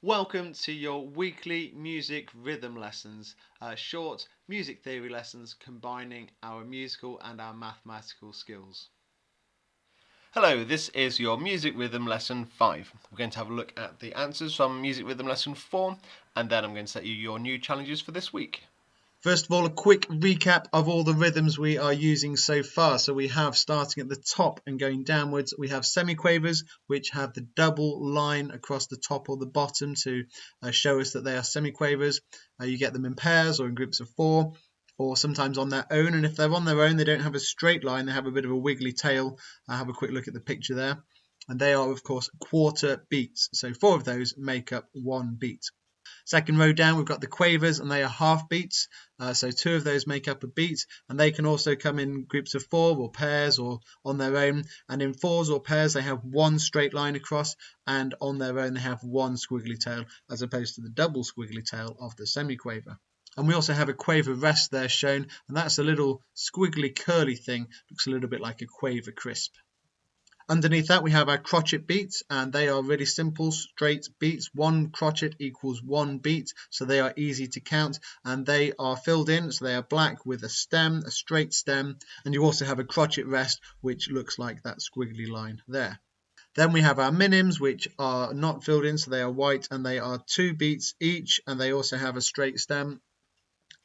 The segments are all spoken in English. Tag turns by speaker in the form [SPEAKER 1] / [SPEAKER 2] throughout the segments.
[SPEAKER 1] Welcome to your weekly music rhythm lessons, short music theory lessons combining our musical and our mathematical skills. Hello, this is your music rhythm lesson 5. We're going to have a look at the answers from music rhythm lesson 4, and then I'm going to set you your new challenges for this week.
[SPEAKER 2] First of all, a quick recap of all the rhythms we are using so far. So we have, starting at the top and going downwards, we have semiquavers, which have the double line across the top or the bottom to show us that they are semiquavers. You get them in pairs or in groups of 4, or sometimes on their own. And if they're on their own, they don't have a straight line, they have a bit of a wiggly tail. Have a quick look at the picture there. And they are, of course, quarter beats. So 4 of those make up 1 beat. Second row down, we've got the quavers, and they are half beats. So 2 of those make up a beat, and they can also come in groups of 4 or pairs or on their own. And in 4s or pairs, they have 1 straight line across, and on their own, they have 1 squiggly tail, as opposed to the double squiggly tail of the semiquaver. And we also have a quaver rest there shown, and that's a little squiggly curly thing, looks a little bit like a quaver crisp. Underneath that, we have our crotchet beats, and they are really simple, straight beats. 1 crotchet equals 1 beat, so they are easy to count, and they are filled in, so they are black with a stem, a straight stem, and you also have a crotchet rest, which looks like that squiggly line there. Then we have our minims, which are not filled in, so they are white, and they are 2 beats each, and they also have a straight stem.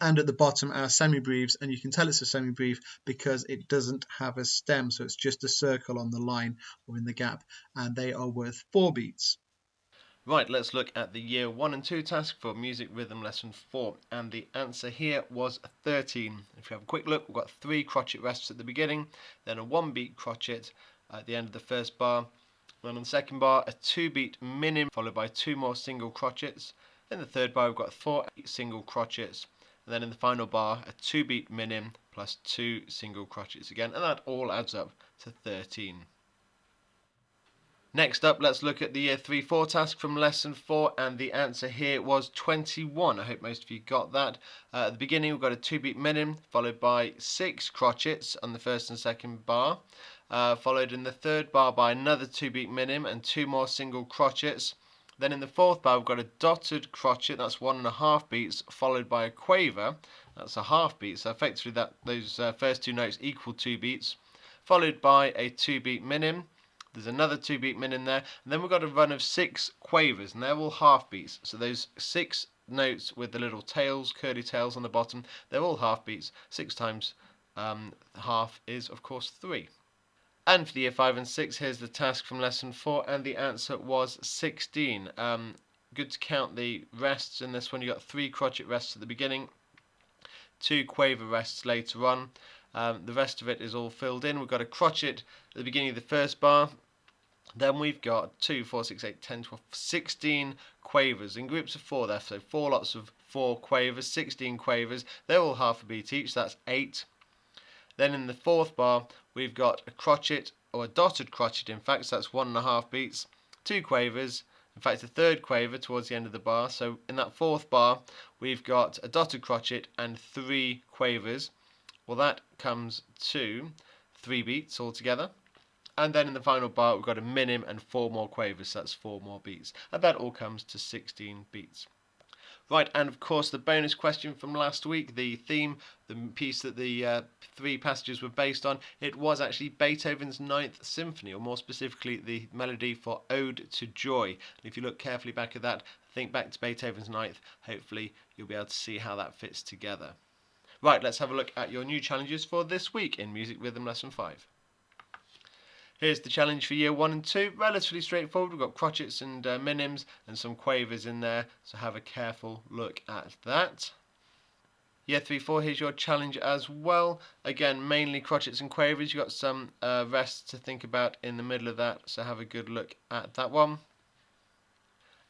[SPEAKER 2] And at the bottom, our semibrieves, and you can tell it's a semibrieve because it doesn't have a stem, so it's just a circle on the line or in the gap, and they are worth 4 beats.
[SPEAKER 1] Right, let's look at the year 1 and 2 task for music rhythm lesson 4, and the answer here was 13. If you have a quick look, we've got 3 crotchet rests at the beginning, then a 1 beat crotchet at the end of the first bar, then on the second bar a 2 beat minim followed by 2 more single crotchets. In the third bar we've got 4 single crotchets, and then in the final bar a 2 beat minim plus 2 single crotchets again, and that all adds up to 13. Next up, let's look at the year 3-4 task from lesson 4, and the answer here was 21. I hope most of you got that. At the beginning we've got a 2 beat minim followed by 6 crotchets on the first and second bar, followed in the third bar by another 2 beat minim and 2 more single crotchets. Then in the fourth bar we've got a dotted crotchet, that's 1.5 beats, followed by a quaver, that's a half beat, so effectively those first 2 notes equal 2 beats, followed by a 2 beat minim. There's another 2 beat minim there, and then we've got a run of 6 quavers, and they're all half beats, so those 6 notes with the little tails, curly tails on the bottom, they're all half beats. 6 times half is of course 3. And for the year 5 and 6, here's the task from lesson 4, and the answer was 16. Good to count the rests in this one. You got 3 crotchet rests at the beginning, 2 quaver rests later on. The rest of it is all filled in. We've got a crotchet at the beginning of the first bar. Then we've got 2, 4, 6, 8, 10, 12, 16 quavers in groups of 4 there. So 4 lots of 4 quavers, 16 quavers. They're all half a beat each. That's 8. Then in the fourth bar, we've got a crotchet, or a dotted crotchet in fact, so that's 1.5 beats, 2 quavers, in fact a third quaver towards the end of the bar. So in that fourth bar, we've got a dotted crotchet and 3 quavers. Well, that comes to 3 beats altogether. And then in the final bar, we've got a minim and 4 more quavers, so that's 4 more beats. And that all comes to 16 beats. Right, and of course the bonus question from last week, the theme, the piece that the 3 passages were based on, it was actually Beethoven's 9th Symphony, or more specifically the melody for Ode to Joy. And if you look carefully back at that, think back to Beethoven's 9th, hopefully you'll be able to see how that fits together. Right, let's have a look at your new challenges for this week in Music Rhythm Lesson 5. Here's the challenge for year 1 and 2, relatively straightforward. We've got crotchets and minims and some quavers in there, so have a careful look at that. Year 3-4, here's your challenge as well. Again, mainly crotchets and quavers. You've got some rests to think about in the middle of that, so have a good look at that one.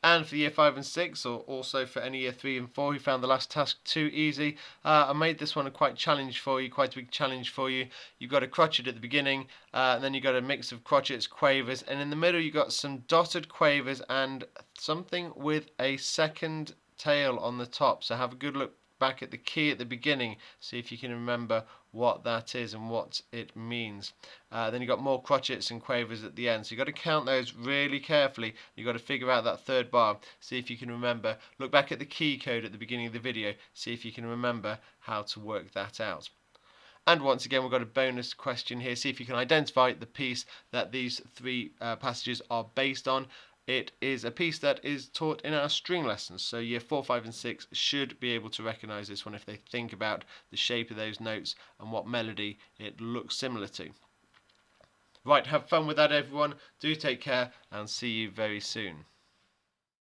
[SPEAKER 1] And for year 5 and 6, or also for any year 3 and 4 who found the last task too easy, I made this one quite a big challenge for you. You've got a crotchet at the beginning, and then you've got a mix of crotchets, quavers, and in the middle you've got some dotted quavers and something with a second tail on the top. So have a good look back at the key at the beginning, see if you can remember what that is and what it means. Then you've got more crotchets and quavers at the end, so you've got to count those really carefully. You've got to figure out that third bar, see if you can remember. Look back at the key code at the beginning of the video, see if you can remember how to work that out. And once again, we've got a bonus question here. See if you can identify the piece that these three passages are based on. It is a piece that is taught in our string lessons, so year 4, 5 and 6 should be able to recognise this one if they think about the shape of those notes and what melody it looks similar to. Right, have fun with that everyone, do take care and see you very soon.